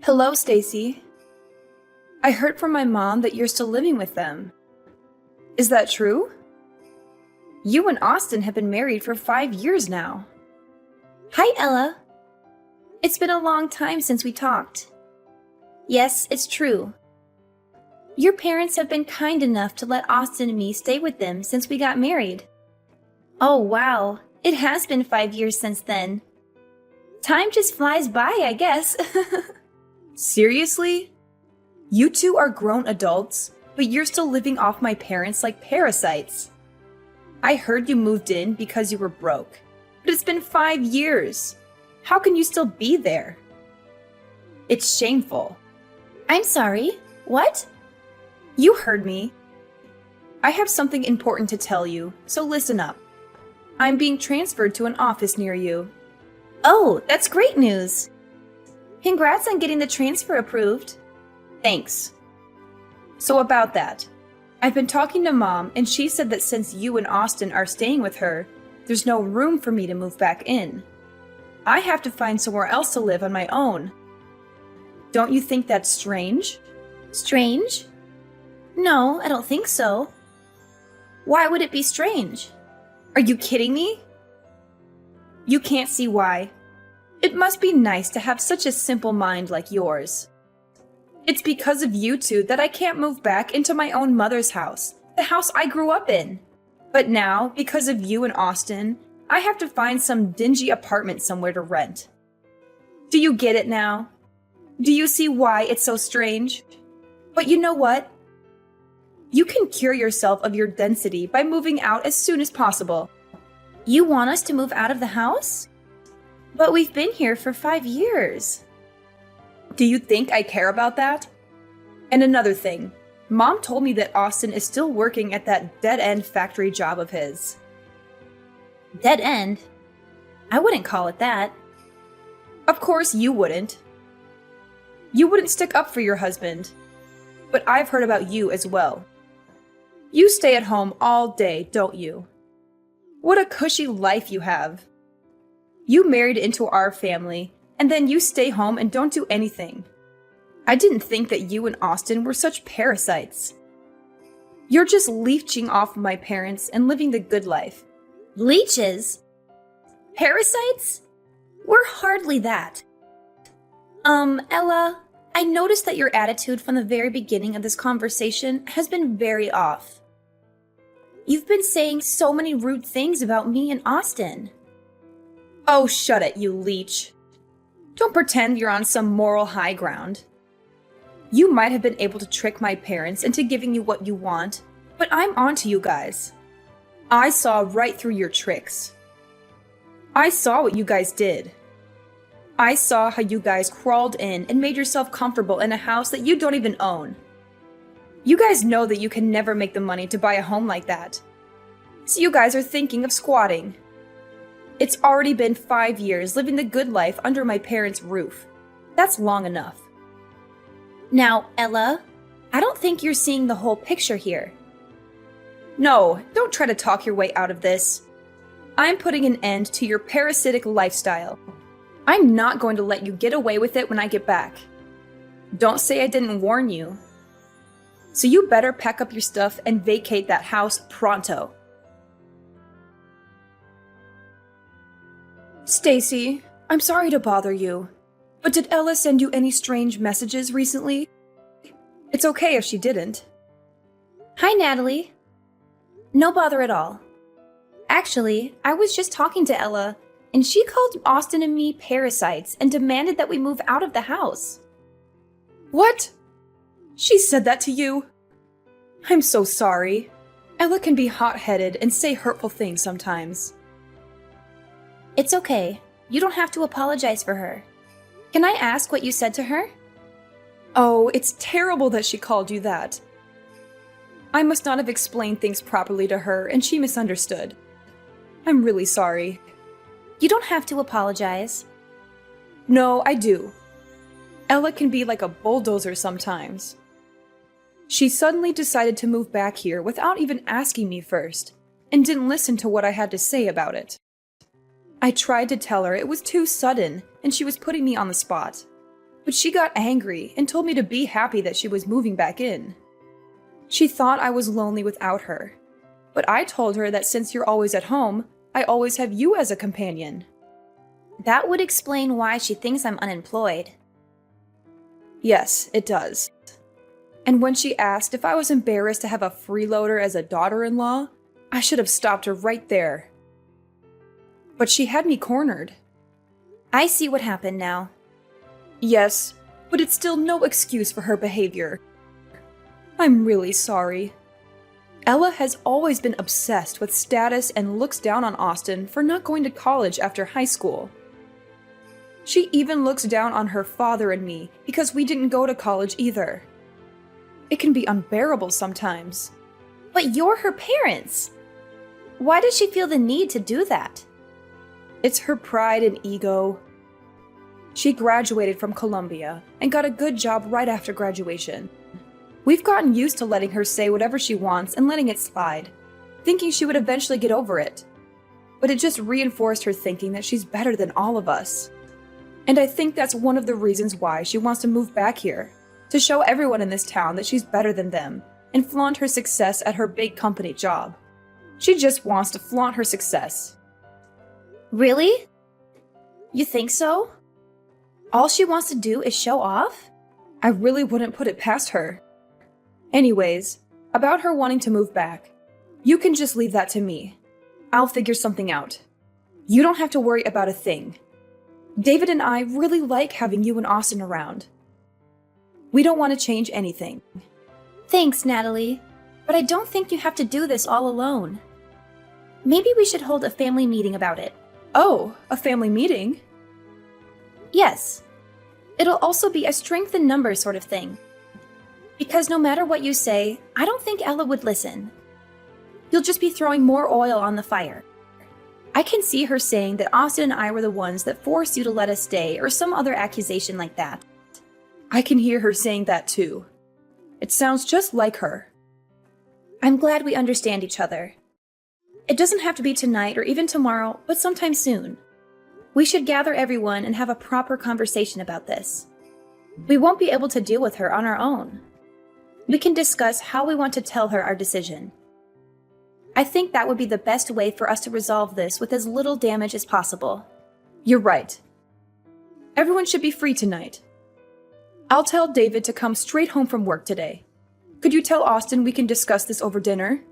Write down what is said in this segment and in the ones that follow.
Hello, Stacy. I heard from my mom that you're still living with them. Is that true? You and Austin have been married for 5 years now. Hi, Ella. It's been a long time since we talked. Yes, it's true. Your parents have been kind enough to let Austin and me stay with them since we got married. Oh, wow. It has been 5 years since then. Time just flies by, I guess. Seriously? You two are grown adults, but you're still living off my parents like parasites. I heard you moved in because you were broke, but it's been 5 years. How can you still be there? It's shameful. I'm sorry. What? You heard me. I have something important to tell you, so listen up. I'm being transferred to an office near you. Oh, that's great news. Congrats on getting the transfer approved. Thanks. So about that, I've been talking to Mom, and she said that since you and Austin are staying with her, there's no room for me to move back in. I have to find somewhere else to live on my own. Don't you think that's strange? Strange? No, I don't think so. Why would it be strange? Are you kidding me? You can't see why. It must be nice to have such a simple mind like yours. It's because of you two that I can't move back into my own mother's house, the house I grew up in. But now, because of you and Austin, I have to find some dingy apartment somewhere to rent. Do you get it now? Do you see why it's so strange? But you know what? You can cure yourself of your density by moving out as soon as possible. You want us to move out of the house? But we've been here for 5 years. Do you think I care about that? And another thing, Mom told me that Austin is still working at that dead-end factory job of his. Dead end? I wouldn't call it that. Of course you wouldn't. You wouldn't stick up for your husband. But I've heard about you as well. You stay at home all day, don't you? What a cushy life you have. You married into our family, and then you stay home and don't do anything. I didn't think that you and Austin were such parasites. You're just leeching off of my parents and living the good life. Leeches? Parasites? We're hardly that. Ella, I noticed that your attitude from the very beginning of this conversation has been very off. You've been saying so many rude things about me and Austin. Oh, shut it, you leech. Don't pretend you're on some moral high ground. You might have been able to trick my parents into giving you what you want, but I'm onto you guys. I saw right through your tricks. I saw what you guys did. I saw how you guys crawled in and made yourself comfortable in a house that you don't even own. You guys know that you can never make the money to buy a home like that. So you guys are thinking of squatting. It's already been 5 years living the good life under my parents' roof. That's long enough. Now, Ella, I don't think you're seeing the whole picture here. No, don't try to talk your way out of this. I'm putting an end to your parasitic lifestyle. I'm not going to let you get away with it when I get back. Don't say I didn't warn you. So you better pack up your stuff and vacate that house pronto. Stacy, I'm sorry to bother you, but did Ella send you any strange messages recently? It's okay if she didn't. Hi, Natalie. No bother at all. Actually, I was just talking to Ella, and she called Austin and me parasites and demanded that we move out of the house. What? She said that to you? I'm so sorry. Ella can be hot-headed and say hurtful things sometimes. It's okay. You don't have to apologize for her. Can I ask what you said to her? Oh, it's terrible that she called you that. I must not have explained things properly to her, and she misunderstood. I'm really sorry. You don't have to apologize. No, I do. Ella can be like a bulldozer sometimes. She suddenly decided to move back here without even asking me first, and didn't listen to what I had to say about it. I tried to tell her it was too sudden, and she was putting me on the spot. But she got angry and told me to be happy that she was moving back in. She thought I was lonely without her. But I told her that since you're always at home, I always have you as a companion. That would explain why she thinks I'm unemployed. Yes, it does. And when she asked if I was embarrassed to have a freeloader as a daughter-in-law, I should have stopped her right there. But she had me cornered. I see what happened now. Yes, but it's still no excuse for her behavior. I'm really sorry. Ella has always been obsessed with status and looks down on Austin for not going to college after high school. She even looks down on her father and me because we didn't go to college either. It can be unbearable sometimes. But you're her parents. Why does she feel the need to do that? It's her pride and ego. She graduated from Columbia and got a good job right after graduation. We've gotten used to letting her say whatever she wants and letting it slide, thinking she would eventually get over it. But it just reinforced her thinking that she's better than all of us. And I think that's one of the reasons why she wants to move back here, to show everyone in this town that she's better than them and flaunt her success at her big company job. She just wants to flaunt her success. Really? You think so? All she wants to do is show off? I really wouldn't put it past her. Anyways, about her wanting to move back, you can just leave that to me. I'll figure something out. You don't have to worry about a thing. David and I really like having you and Austin around. We don't want to change anything. Thanks, Natalie, but I don't think you have to do this all alone. Maybe we should hold a family meeting about it. Oh, a family meeting? Yes. It'll also be a strength in numbers sort of thing. Because no matter what you say, I don't think Ella would listen. You'll just be throwing more oil on the fire. I can see her saying that Austin and I were the ones that forced you to let us stay, or some other accusation like that. I can hear her saying that too. It sounds just like her. I'm glad we understand each other. It doesn't have to be tonight or even tomorrow, but sometime soon. We should gather everyone and have a proper conversation about this. We won't be able to deal with her on our own. We can discuss how we want to tell her our decision. I think that would be the best way for us to resolve this with as little damage as possible. You're right. Everyone should be free tonight. I'll tell David to come straight home from work today. Could you tell Austin we can discuss this over dinner?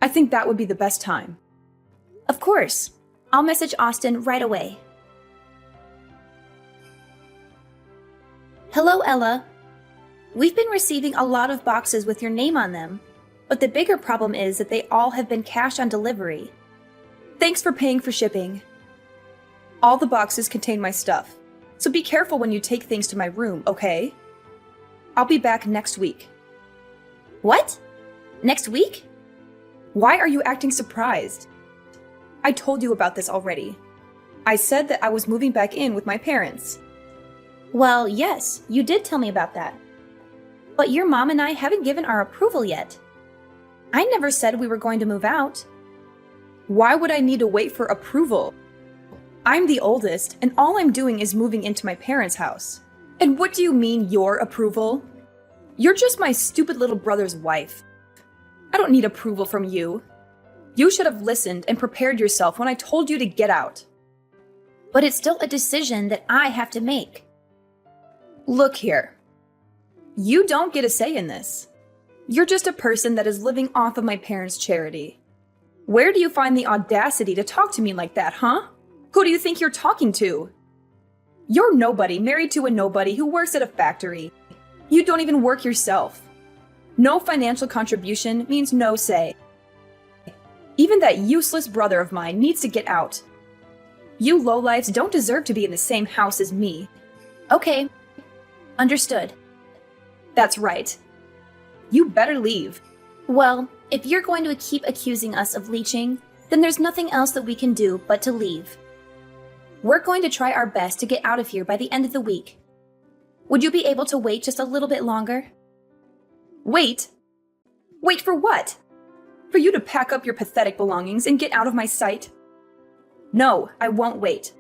I think that would be the best time. Of course. I'll message Austin right away. Hello, Ella. We've been receiving a lot of boxes with your name on them, but the bigger problem is that they all have been cash on delivery. Thanks for paying for shipping. All the boxes contain my stuff, so be careful when you take things to my room, okay? I'll be back next week. What? Next week? Why are you acting surprised? I told you about this already. I said that I was moving back in with my parents. Well, yes, you did tell me about that. But your mom and I haven't given our approval yet. I never said we were going to move out. Why would I need to wait for approval? I'm the oldest, and all I'm doing is moving into my parents' house. And what do you mean, your approval? You're just my stupid little brother's wife. I don't need approval from you. You should have listened and prepared yourself when I told you to get out. But it's still a decision that I have to make. Look here. You don't get a say in this. You're just a person that is living off of my parents' charity. Where do you find the audacity to talk to me like that, huh? Who do you think you're talking to? You're nobody married to a nobody who works at a factory. You don't even work yourself. No financial contribution means no say. Even that useless brother of mine needs to get out. You lowlifes don't deserve to be in the same house as me. Okay. Understood. That's right. You better leave. Well, if you're going to keep accusing us of leeching, then there's nothing else that we can do but to leave. We're going to try our best to get out of here by the end of the week. Would you be able to wait just a little bit longer? Wait? Wait for what? For you to pack up your pathetic belongings and get out of my sight? No, I won't wait.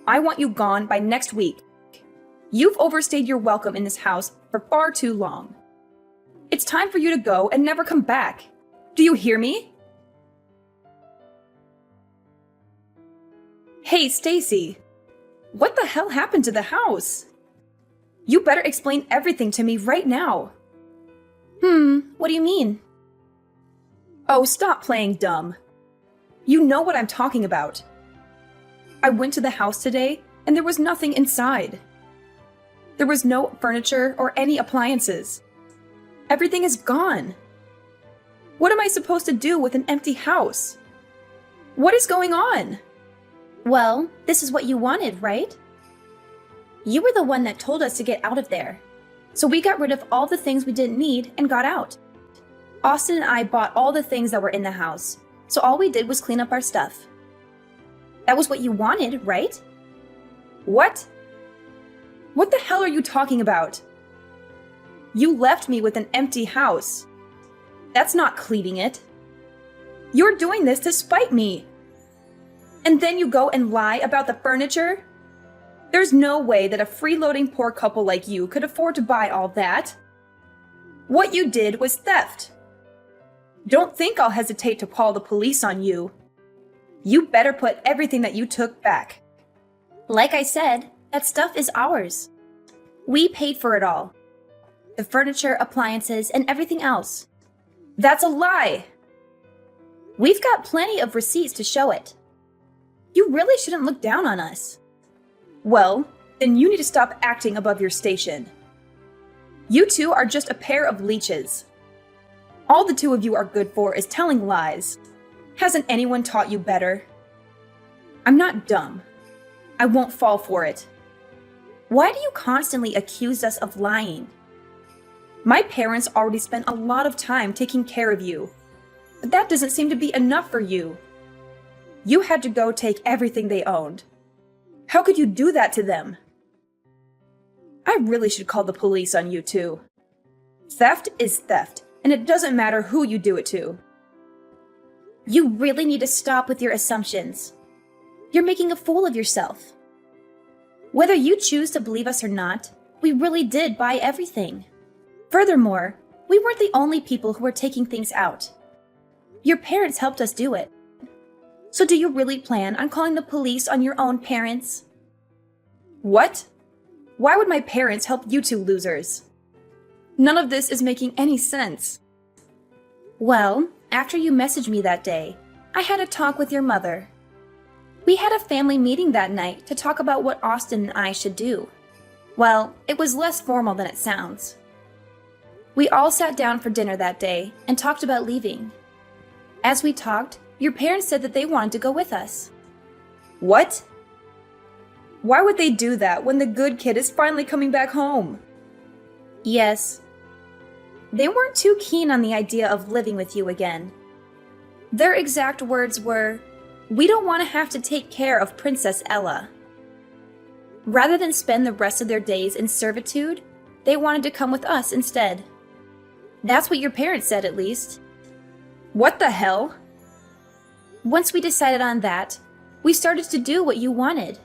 I want you gone by next week. You've overstayed your welcome in this house for far too long. It's time for you to go and never come back. Do you hear me? Hey, Stacy. What the hell happened to the house? You better explain everything to me right now. What do you mean? Oh, stop playing dumb. You know what I'm talking about. I went to the house today, and there was nothing inside. There was no furniture or any appliances. Everything is gone. What am I supposed to do with an empty house? What is going on? Well, this is what you wanted, right? You were the one that told us to get out of there. So we got rid of all the things we didn't need and got out. Austin and I bought all the things that were in the house, so all we did was clean up our stuff. That was what you wanted, right? What? What the hell are you talking about? You left me with an empty house. That's not cleaning it. You're doing this to spite me. And then you go and lie about the furniture? There's no way that a freeloading poor couple like you could afford to buy all that. What you did was theft. Don't think I'll hesitate to call the police on you. You better put everything that you took back. Like I said, that stuff is ours. We paid for it all. The furniture, appliances, and everything else. That's a lie! We've got plenty of receipts to show it. You really shouldn't look down on us. Well, then you need to stop acting above your station. You two are just a pair of leeches. All the two of you are good for is telling lies. Hasn't anyone taught you better? I'm not dumb. I won't fall for it. Why do you constantly accuse us of lying? My parents already spent a lot of time taking care of you, but that doesn't seem to be enough for you. You had to go take everything they owned. How could you do that to them? I really should call the police on you too. Theft is theft, and it doesn't matter who you do it to. You really need to stop with your assumptions. You're making a fool of yourself. Whether you choose to believe us or not, we really did buy everything. Furthermore, we weren't the only people who were taking things out. Your parents helped us do it. So do you really plan on calling the police on your own parents? What? Why would my parents help you two losers? None of this is making any sense. Well, after you messaged me that day, I had a talk with your mother. We had a family meeting that night to talk about what Austin and I should do. Well, it was less formal than it sounds. We all sat down for dinner that day and talked about leaving. As we talked, your parents said that they wanted to go with us. What? Why would they do that when the good kid is finally coming back home? Yes. They weren't too keen on the idea of living with you again. Their exact words were, "We don't want to have to take care of Princess Ella." Rather than spend the rest of their days in servitude, they wanted to come with us instead. That's what your parents said, at least. What the hell? Once we decided on that, we started to do what you wanted.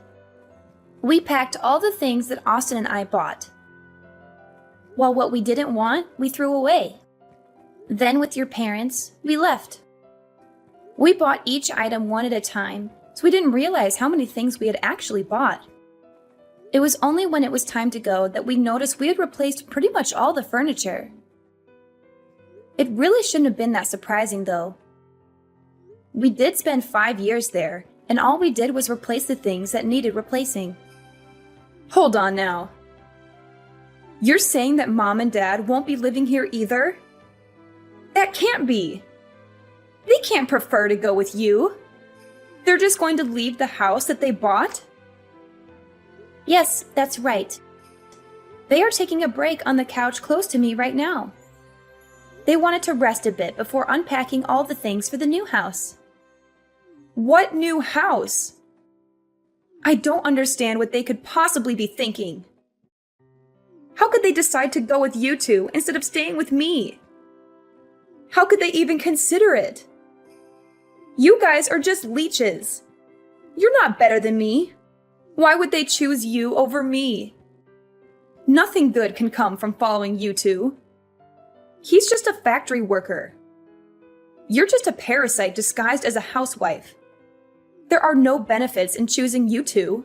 We packed all the things that Austin and I bought. While what we didn't want, we threw away. Then with your parents, we left. We bought each item one at a time, so we didn't realize how many things we had actually bought. It was only when it was time to go that we noticed we had replaced pretty much all the furniture. It really shouldn't have been that surprising, though. We did spend 5 years there, and all we did was replace the things that needed replacing. Hold on now. You're saying that Mom and Dad won't be living here either? That can't be. They can't prefer to go with you. They're just going to leave the house that they bought? Yes, that's right. They are taking a break on the couch close to me right now. They wanted to rest a bit before unpacking all the things for the new house. What new house? I don't understand what they could possibly be thinking. How could they decide to go with you two instead of staying with me? How could they even consider it? You guys are just leeches. You're not better than me. Why would they choose you over me? Nothing good can come from following you two. He's just a factory worker. You're just a parasite disguised as a housewife. There are no benefits in choosing you two.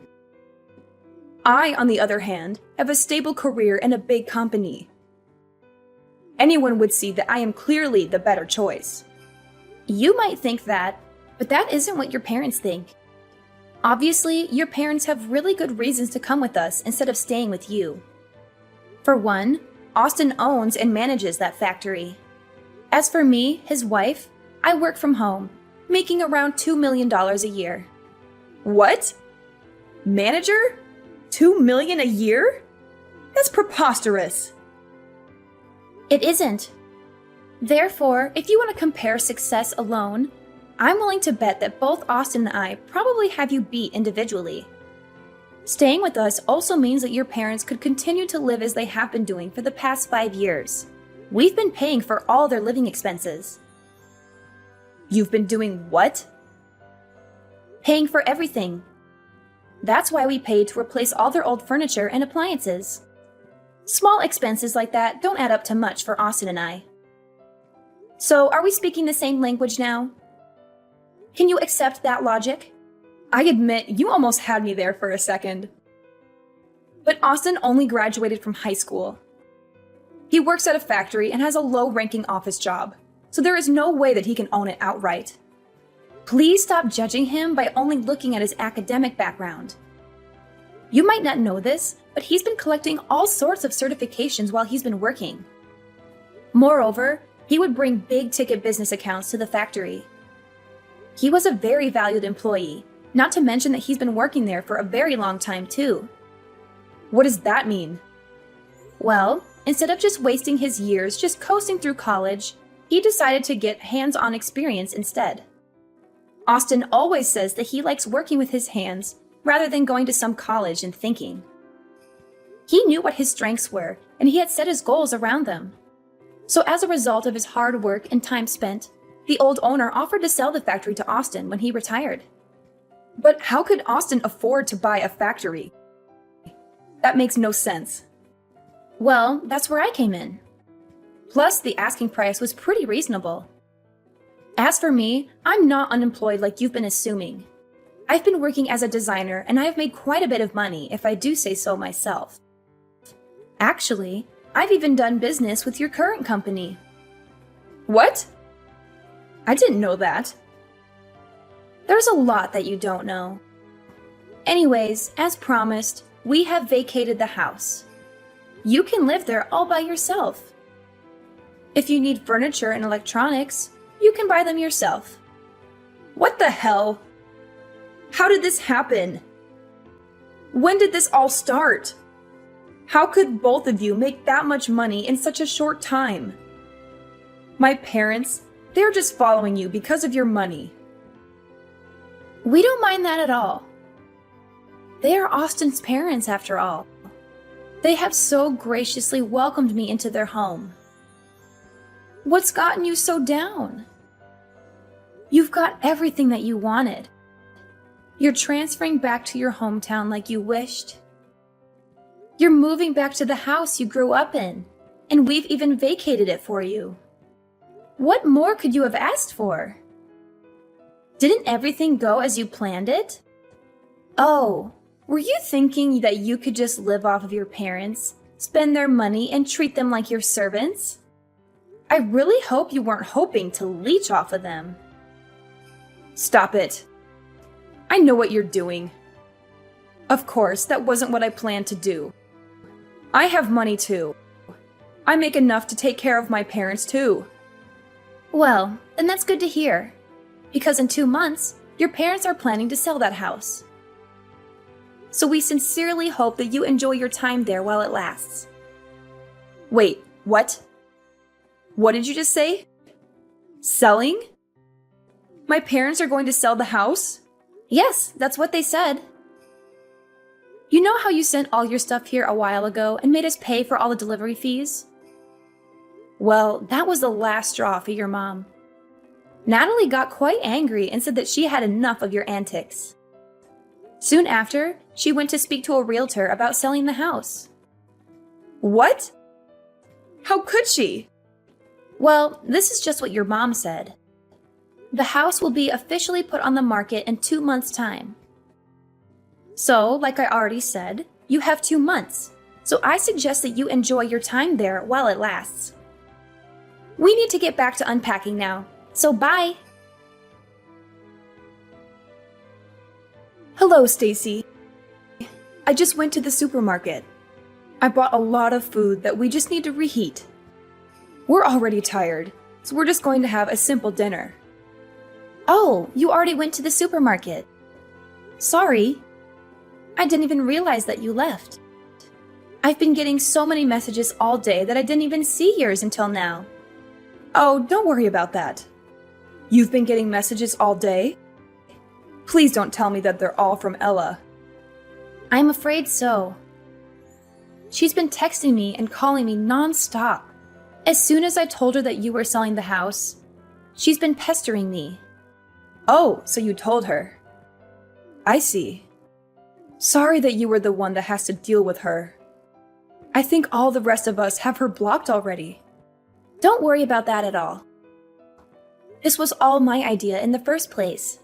I, on the other hand, have a stable career in a big company. Anyone would see that I am clearly the better choice. You might think that, but that isn't what your parents think. Obviously, your parents have really good reasons to come with us instead of staying with you. For one, Austin owns and manages that factory. As for me, his wife, I work from home, making around $2 million a year. What? Manager? $2 million a year? That's preposterous. It isn't. Therefore, if you want to compare success alone, I'm willing to bet that both Austin and I probably have you beat individually. Staying with us also means that your parents could continue to live as they have been doing for the past 5 years. We've been paying for all their living expenses. You've been doing what? Paying for everything. That's why we paid to replace all their old furniture and appliances. Small expenses like that don't add up to much for Austin and I. So, are we speaking the same language now? Can you accept that logic? I admit, you almost had me there for a second. But Austin only graduated from high school. He works at a factory and has a low-ranking office job, so there is no way that he can own it outright. Please stop judging him by only looking at his academic background. You might not know this, but he's been collecting all sorts of certifications while he's been working. Moreover, he would bring big-ticket business accounts to the factory. He was a very valued employee, not to mention that he's been working there for a very long time too. What does that mean? Well, instead of just wasting his years just coasting through college, he decided to get hands-on experience instead. Austin always says that he likes working with his hands rather than going to some college and thinking. He knew what his strengths were, and he had set his goals around them. So as a result of his hard work and time spent, the old owner offered to sell the factory to Austin when he retired. But how could Austin afford to buy a factory? That makes no sense. Well, that's where I came in. Plus, the asking price was pretty reasonable. As for me, I'm not unemployed like you've been assuming. I've been working as a designer and I've made quite a bit of money, if I do say so myself. Actually, I've even done business with your current company. What? I didn't know that. There's a lot that you don't know. Anyways, as promised, we have vacated the house. You can live there all by yourself. If you need furniture and electronics, you can buy them yourself. What the hell? How did this happen? When did this all start? How could both of you make that much money in such a short time? My parents, they're just following you because of your money. We don't mind that at all. They are Austin's parents, after all. They have so graciously welcomed me into their home. What's gotten you so down? You've got everything that you wanted. You're transferring back to your hometown like you wished. You're moving back to the house you grew up in, and we've even vacated it for you. What more could you have asked for? Didn't everything go as you planned it? Oh, were you thinking that you could just live off of your parents, spend their money, and treat them like your servants? I really hope you weren't hoping to leech off of them. Stop it. I know what you're doing. Of course, that wasn't what I planned to do. I have money too. I make enough to take care of my parents too. Well, then that's good to hear. Because in 2 months, your parents are planning to sell that house. So we sincerely hope that you enjoy your time there while it lasts. Wait, what? What did you just say? Selling? My parents are going to sell the house? Yes, that's what they said. You know how you sent all your stuff here a while ago and made us pay for all the delivery fees? Well, that was the last straw for your mom. Natalie got quite angry and said that she had enough of your antics. Soon after, she went to speak to a realtor about selling the house. What? How could she? Well, this is just what your mom said. The house will be officially put on the market in 2 months' time. So, like I already said, you have 2 months. So I suggest that you enjoy your time there while it lasts. We need to get back to unpacking now, so bye! Hello, Stacy. I just went to the supermarket. I bought a lot of food that we just need to reheat. We're already tired, so we're just going to have a simple dinner. Oh, you already went to the supermarket. Sorry. I didn't even realize that you left. I've been getting so many messages all day that I didn't even see yours until now. Oh, don't worry about that. You've been getting messages all day? Please don't tell me that they're all from Ella. I'm afraid so. She's been texting me and calling me non-stop. As soon as I told her that you were selling the house, she's been pestering me. Oh, so you told her. I see. Sorry that you were the one that has to deal with her. I think all the rest of us have her blocked already. Don't worry about that at all. This was all my idea in the first place.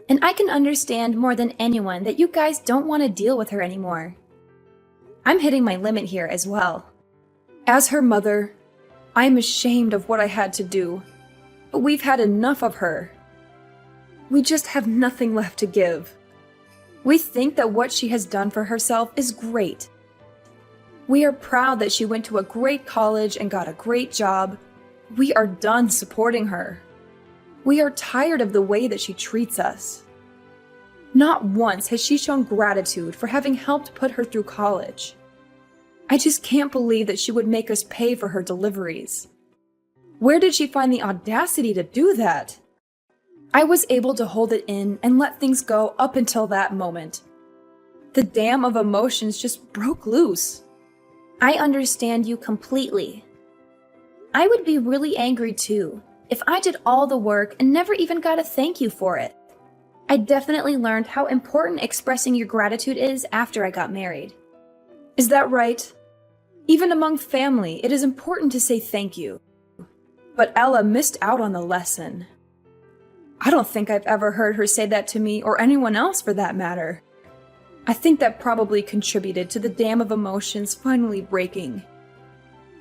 And I can understand more than anyone that you guys don't want to deal with her anymore. I'm hitting my limit here as well. As her mother, I am ashamed of what I had to do, but we've had enough of her. We just have nothing left to give. We think that what she has done for herself is great. We are proud that she went to a great college and got a great job. We are done supporting her. We are tired of the way that she treats us. Not once has she shown gratitude for having helped put her through college. I just can't believe that she would make us pay for her deliveries. Where did she find the audacity to do that? I was able to hold it in and let things go up until that moment. The dam of emotions just broke loose. I understand you completely. I would be really angry too if I did all the work and never even got a thank you for it. I definitely learned how important expressing your gratitude is after I got married. Is that right? Even among family, it is important to say thank you. But Ella missed out on the lesson. I don't think I've ever heard her say that to me or anyone else for that matter. I think that probably contributed to the dam of emotions finally breaking.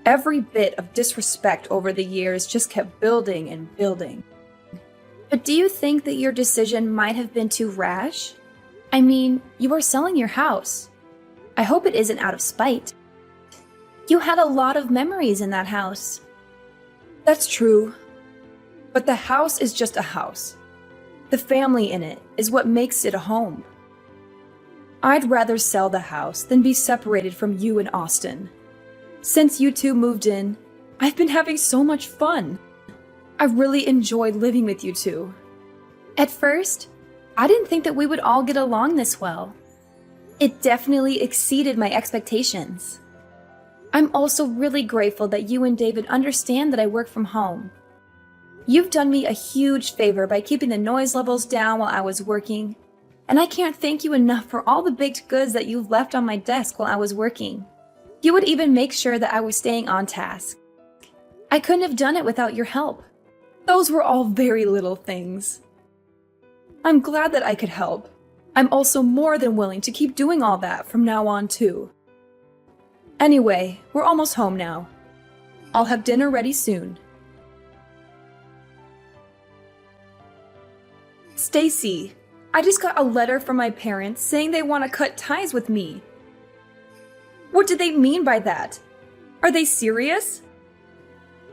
Every bit of disrespect over the years just kept building and building. But do you think that your decision might have been too rash? I mean, you are selling your house. I hope it isn't out of spite. You had a lot of memories in that house. That's true. But the house is just a house. The family in it is what makes it a home. I'd rather sell the house than be separated from you and Austin. Since you two moved in, I've been having so much fun. I really enjoyed living with you two. At first, I didn't think that we would all get along this well. It definitely exceeded my expectations. I'm also really grateful that you and David understand that I work from home. You've done me a huge favor by keeping the noise levels down while I was working, and I can't thank you enough for all the baked goods that you've left on my desk while I was working. You would even make sure that I was staying on task. I couldn't have done it without your help. Those were all very little things. I'm glad that I could help. I'm also more than willing to keep doing all that from now on too. Anyway, we're almost home now. I'll have dinner ready soon. Stacy, I just got a letter from my parents saying they want to cut ties with me. What do they mean by that? Are they serious?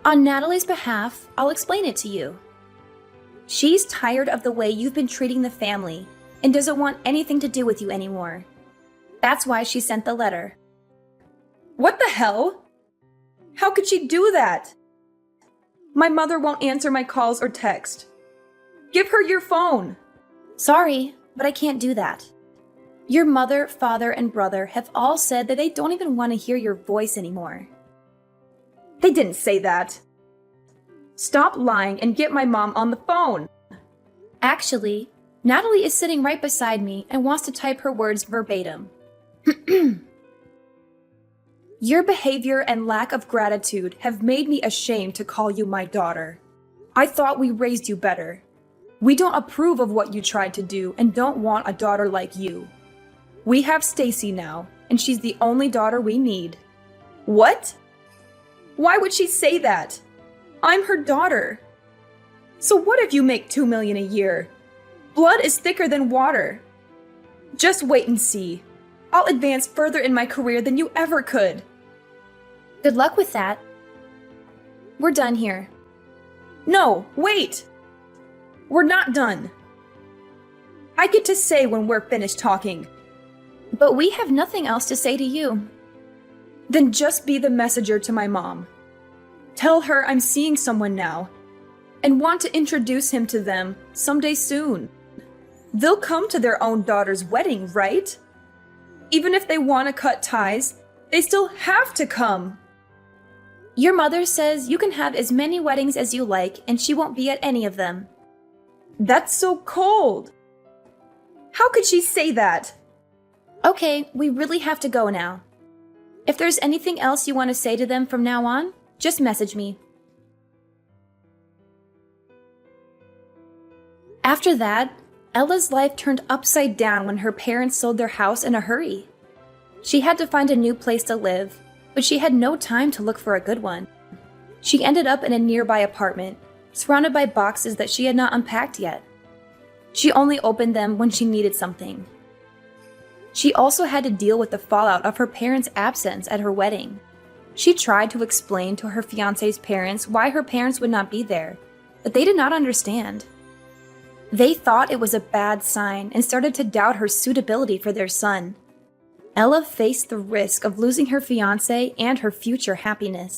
On Natalie's behalf, I'll explain it to you. She's tired of the way you've been treating the family and doesn't want anything to do with you anymore. That's why she sent the letter. What the hell? How could she do that? My mother won't answer my calls or text. Give her your phone. Sorry, but I can't do that. Your mother, father, and brother have all said that they don't even want to hear your voice anymore. They didn't say that. Stop lying and get my mom on the phone. Actually, Natalie is sitting right beside me and wants to type her words verbatim. Your behavior and lack of gratitude have made me ashamed to call you my daughter. I thought we raised you better. We don't approve of what you tried to do and don't want a daughter like you. We have Stacy now, and she's the only daughter we need. What? Why would she say that? I'm her daughter. So what if you make $2 million a year? Blood is thicker than water. Just wait and see. I'll advance further in my career than you ever could. Good luck with that. We're done here. No, wait! We're not done. I get to say when we're finished talking. But we have nothing else to say to you. Then just be the messenger to my mom. Tell her I'm seeing someone now and want to introduce him to them someday soon. They'll come to their own daughter's wedding, right? Even if they want to cut ties, they still have to come. Your mother says you can have as many weddings as you like and she won't be at any of them. That's so cold. How could she say that? Okay, we really have to go now. If there's anything else you want to say to them from now on, just message me. After that, Ella's life turned upside down when her parents sold their house in a hurry. She had to find a new place to live, but she had no time to look for a good one. She ended up in a nearby apartment, surrounded by boxes that she had not unpacked yet. She only opened them when she needed something. She also had to deal with the fallout of her parents' absence at her wedding. She tried to explain to her fiancé's parents why her parents would not be there, but they did not understand. They thought it was a bad sign and started to doubt her suitability for their son. Ella faced the risk of losing her fiancé and her future happiness.